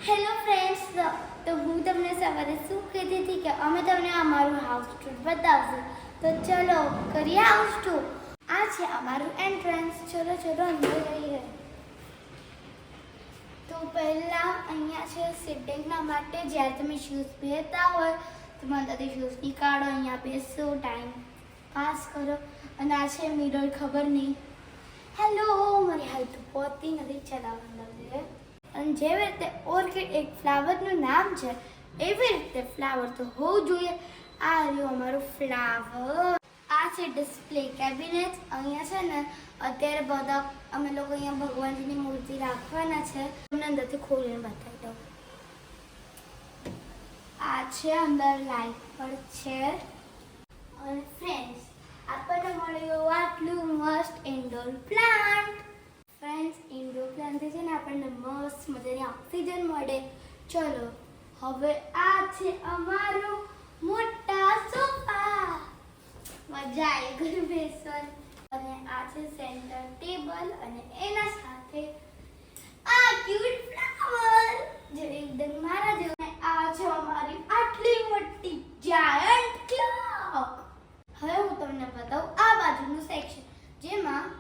Hello friends, તો હું તમને સવારે શું કહેતી હતી કે અમે તમને અમારું હાઉસ ટૂર બતાવશું. તો ચલો કરીએ હાઉસ ટૂર. આ છે અમારું એન્ટ્રન્સ. ચલો ચલો અંદર જઈએ. તો પહેલાં અહીંયા છે સિટિંગના માટે. જ્યારે તમે શૂઝ પહેરતા હોય તો મને શૂઝ નીકાળો, અહીંયા બેસો, ટાઈમ પાસ કરો. અને આ છે મિરર. ખબર નહીં, હેલો મારી હાઈટ પહોંચતી નથી. ચલાવવા અંદર. અને જેવી રીતે ઓર્કિડ એક ફ્લાવરનું નામ છે, એવી રીતે ફ્લાવર તો હોવું જોઈએ. આ રહ્યું અમારું ફ્લાવર. આ છે ડિસ્પ્લે કેબિનેટ. અહીંયા છે ને અત્યારે બધા અમે લોકો અહીંયા ભગવાનજીની મૂર્તિ રાખવાના છે. તમને અંદરથી ખોલીને બતાવી દઉં. આ છે અંદર લાઈટ પણ છે. અને ફ્રેન્ડ્સ, આપણને મળ્યું આટલું મસ્ત ઇન્ડોર પ્લાન્ટ. ફ્રેન્ડ્સ, ઇન્ડોર પ્લાન્ટથી છે ને આપણને મસ્ત મજાની ઓક્સિજન મળે. ચલો હવે આ છે અમારો મોટા સોફા. મજા આવે ઘર બેસવાની. અને આ છે સેન્ટર ટેબલ અને એના સાથે આ ક્યુટ ફ્લાવર જે એકદમ મારા જેવું. આ છે અમારી આટલી મોટી જાયન્ટ ક્લોક. હવે હું તમને બતાવું આ બાજુનું સેક્શન, જેમાં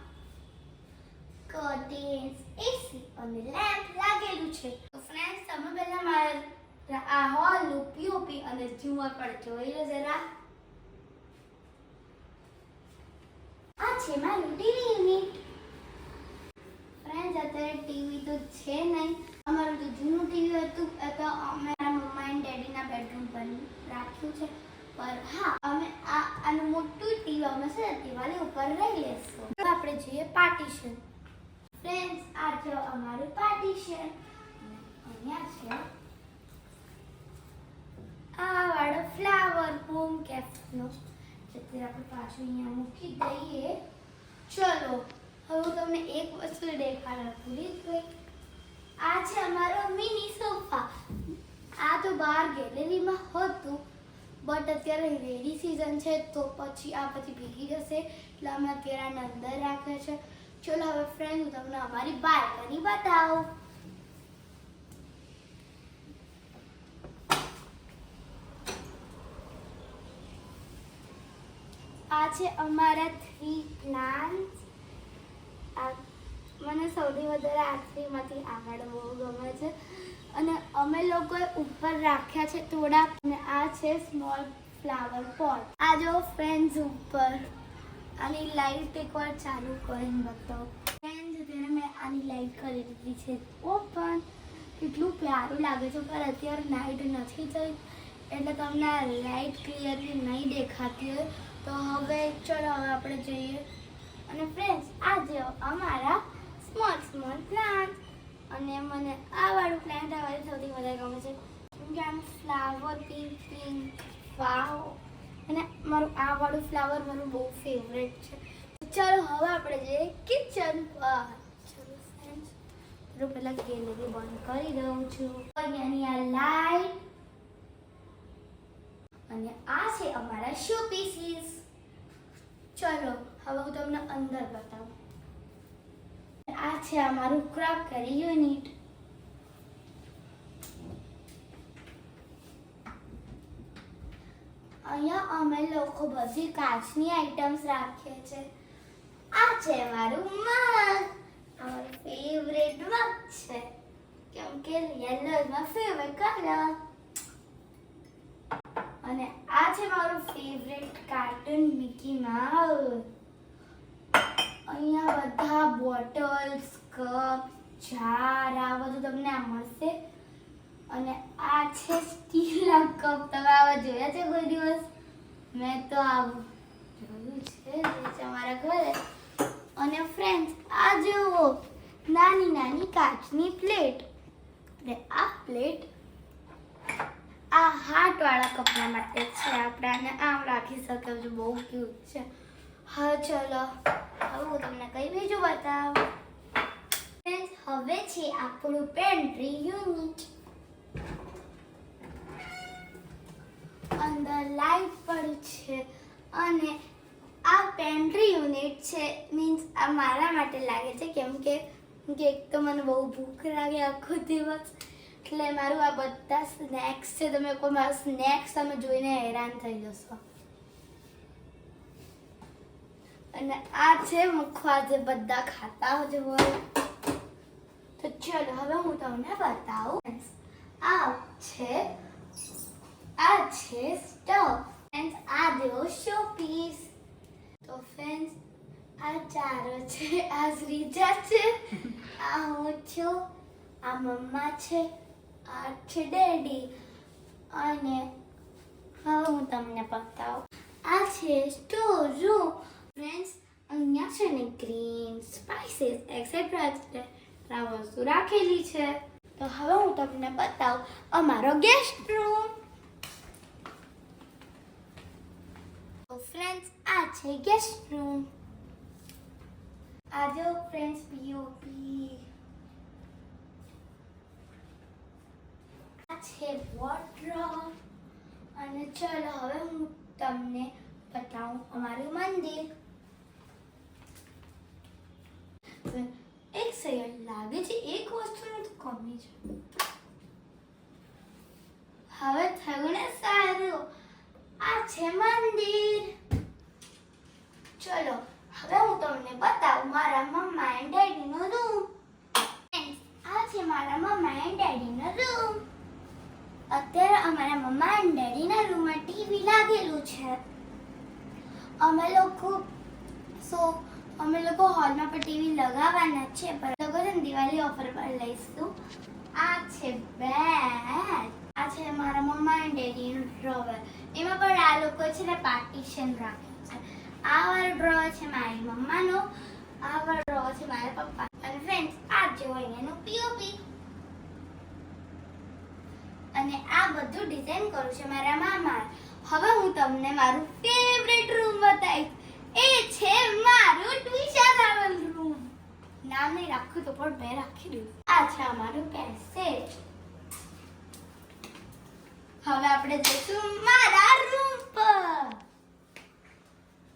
કર્ટેન્સ, એસી અને લેમ્પ લાગેલું છે. તો ફ્રેન્ડ્સ, તમે પહેલા મારા આ હોલનું પીઓપી અને ઝુમર પર જોઈ લો જરા. આ છે મારું ટીવી યુનિટ. ફ્રેન્ડ્સ, અત્યારે ટીવી તો છે નહીં. અમારું તો જૂનું ટીવી હતું, એ તો અમે મમ્મા એન્ડ ડેડીના બેડરૂમ પર રાખ્યું છે. પર હા, અમે આનું મોટું ટીવી અમે છે દિવાળી ઉપર લઈ લેશું. આપણે જોઈએ પાર્ટીશન. ફ્રેન્ડ્સ, આ જો અમારું પાર્ટીશન. અહીંયા છે આ વાળો ફ્લાવર હોમ કેફનો. જેથી આપણે પાછું અહીંયા મૂકી દઈએ. ચલો હવે હું તમને એક વસ્તુ દેખાડવા ભૂલી જ ગઈ. આ છે અમારો મિની સોફા. આ તો બહાર ગેલેરીમાં હતું, બટ અત્યારે રેડી સિઝન છે, તો પછી આ પછી ભીગી જશે, એટલે અમે અત્યારે આને અંદર રાખે છે. ચલો હવે ફ્રેન્ડ, હું તમને અમારી બાલ્કની બતાવું. આ છે અમારા 3 પ્લાન્ટ્સ. મને સૌથી વધારે આ 3માંથી આગળ બહુ ગમે છે, અને અમે લોકોએ ઉપર રાખ્યા છે થોડા. અને આ છે સ્મોલ ફ્લાવર પોટ. આ જો ફ્રેન્ડ્સ ઉપર આની લાઈટ એકવાર ચાલુ કરીને બતાવો. ફ્રેન્ડ્સ, અત્યારે મેં આની લાઈટ કરી દીધી છે ઓપન. કેટલું પ્યારું લાગે છે, પણ અત્યારે લાઈટ નથી થઈ એટલે તમને આ લાઈટ ક્લિયરલી નહીં દેખાતી હોય. તો હવે ચલો હવે આપણે જઈએ. અને ફ્રેન્ડ્સ, આ જો અમારા સ્મોલ પ્લાન્ટ. અને મને આ વાળું પ્લાન્ટ આવવાથી સૌથી વધારે ગમે છે, કેમ કે આનું ફ્લાવર પિંક વાવ. અને મારું આ વાળું ફ્લાવર મારું બહુ ફેવરેટ છે. ચાલો હવે આપણે જઈએ કિચન પર. ચલો ફ્રેન્ડ્સ, તો પહેલાં ગેલેરી બંધ કરી દઉં છું. અહીંયાની આ લાઈટ. અને આ છે અમારા શો પીસીસ. ચલો હવે હું તમને અંદર બતાવું. આ છે અમારું ક્રોકરી યુનિટ. અહીંયા અમે લોકો બધી કાચની આઇટમ્સ રાખીએ છીએ. આ છે મારું મગ. અમારું ફેવરેટ મગ છે, કેમ કે yellow is my favourite colour. અને આ છે મારું ફેવરેટ કાર્ટૂન મિકી માઉસ. અહીંયા બધા બોટલ્સ, કપ, જાર આ બધું તમને આ મળશે. અને આ છે સ્ટીલના કપ. તમે આવા જોયા છે કોઈ દિવસ? મેં તો આવું જોયું છે અમારા ઘરે. અને ફ્રેન્ડ્સ, આ જુઓ નાની નાની કાચની પ્લેટ. અને આ પ્લેટ આ હાર્ટવાળા કપડા માટે છે. આપણે આને આમ રાખી શકીએ છીએ, બહુ ક્યુટ છે. હા ચલો હવે હું તમને કઈ બીજું બતાવું. ફ્રેન્ડ્સ, હવે છે આપણું પેન્ટ્રી યુનિટ. અંદર લાઈટ પણ છે. અને આ પેન્ટ્રી યુનિટ છે, મીન્સ આ મારા માટે લાગે છે, કેમ કે એક તો મને બહુ ભૂખ લાગે આખો દિવસ, એટલે મારું આ બધા સ્નેક્સ છે. તમે કોઈ મારા સ્નેક્સ તમે જોઈને હેરાન થઈ જશો. અને આ છે મુખવા જે બધા ખાતા હોય. તો ચલો હવે હું તમને બતાવું. આ છે સ્ટવ. ફ્રેન્ડ્સ આ દેવો શો પીસ. તો ફ્રેન્ડ્સ આ ચારો છે. આ શ્રીજા છે, આ હું છું, આ મમ્મા છે, આ છે ડેડી. અને હવે હું તમને બતાવું. આ છે સ્ટોર રૂમ. ફ્રેન્ડ્સ અહીંયા છે ને ગ્રીન સ્પાઇસીસ એક્સેટ્રા વસ્તુ રાખેલી છે. તો હવે હું તમને બતાવું અમારો ગેસ્ટ રૂમ. તો ફ્રેન્ડ્સ આ છે ગેસ્ટ રૂમ. આ જો ફ્રેન્ડ્સ પીઓપી. આ છે વોર્ડરોબ. અને ચલો હવે હું તમને બતાવું અમારું મંદિર. એક સેકન્ડ લાગે છે એક વસ્તુની તો કમી છે. હવે થયું ને સારું. આ છે મંદિર. ચલો હવે હું તમને બતાવું મારા મમ્મા એન્ડ ડેડીનો રૂમ. આ છે મારા મમ્મા એન્ડ ડેડીનો રૂમ. અત્યારે અમારા મમ્મા એન્ડ ડેડીના રૂમમાં ટીવી લાગેલું છે. અમે લોકો હોલમાં પણ ટીવી લગાવવાના છે, પણ લોકો છે ને દિવાળી ઓફર પર લઈશું. આ છે બેડ. આ છે મારા મમ્મા એન્ડ ડેડીનું ડ્રોવર. એમાં પણ આ લોકો છે ને પાર્ટીશન રાખ્યું છે. આ વાળો ડ્રોવર છે મારી મમ્માનો, આ વાળો ડ્રોવર છે મારા પપ્પા. અને ફ્રેન્ડ્સ આ જો અહીંયાનું પીઓપી. અને આ બધું ડિઝાઇન કરું છે મારા મામા. હવે હું તમને મારું ફેવરેટ રૂમ બતાવીશ. એ છે મારું ટ્વિશા ટ્રાવેલ રૂમ. નામ નહીં રાખ્યું તો પણ મેં રાખી દીધું. આ છે અમારું પેસેજ. હવે આપણે જઈશું મારા રૂમ પર.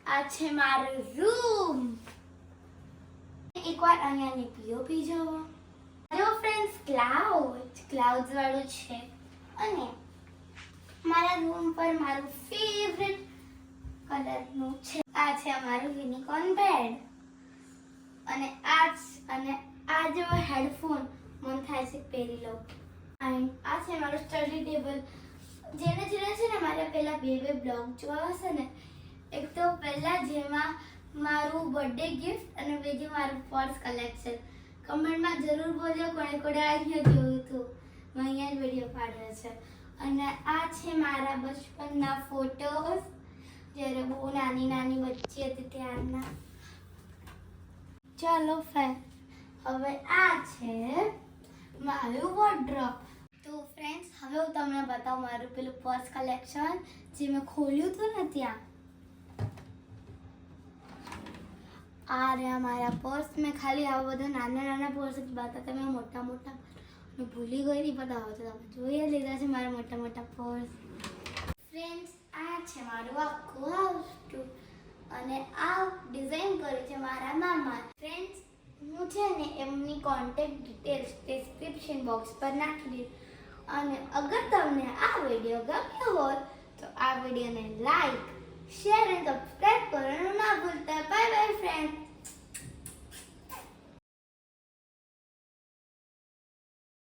આ છે મારું રૂમ. એકવાર અહીંયાની પીઓપી જોવો. હેલો ફ્રેન્ડ્સ, ક્લાઉડ્સ વાળું છે. અને મારા રૂમ પર મારું ફેવરેટ કલરનું છે. આ છે અમારું યુનિકોર્ન બેડ. અને આ જો હેડફોન મન થાય છે પહેરી લઉં. એન્ડ આ છે મારું સ્ટડી ટેબલ. જેને છે ને મારા પહેલા બે બ્લોગ જોવા હશે ને, એક તો પહેલા જેમાં મારું બર્થડે ગિફ્ટ અને બીજું મારું પર્સ કલેક્શન. કમેન્ટમાં જરૂર બોલજો કોણે અહીંયા જોયું હતું. મેં અહીંયા જ વિડીયો પાડ્યો છે. અને આ છે મારા બચપનના ફોટોઝ, જ્યારે બહુ નાની બચ્ચી હતી ત્યારના. ચાલો ફ્રેન્ડ, હવે આ છે મારું વોર્ડરોબ. તો ફ્રેન્ડ્સ હવે હું તમને બતાવું મારું પેલું પર્સ કલેક્શન જે મેં ખોલ્યું હતું ને ત્યાં. આ રહ્યા મારા પર્સ. મેં ખાલી આવા બધા નાના પર્સ જ બતાવતા, મેં મોટા મેં ભૂલી ગઈ નહીં બતાવો તો તમે જોઈ લીધા છે મારા મોટા પર્સ. ફ્રેન્ડ્સ આ છે મારું આખું હાઉસ ટૂર. અને આ ડિઝાઇન કરી છે મારા મામા. ફ્રેન્ડ્સ હું છે ને એમની કોન્ટેક્ટ ડિટેલ્સ ડિસ્ક્રિપ્શન બોક્સ પર નાખી દઈશ. અને અગર તમને આ વિડીયો ગમ્યો હોય તો આ વિડીયોને લાઈક, શેર અને સબસ્ક્રાઈબ કરવાનું ના ભૂલતા. Bye bye friend.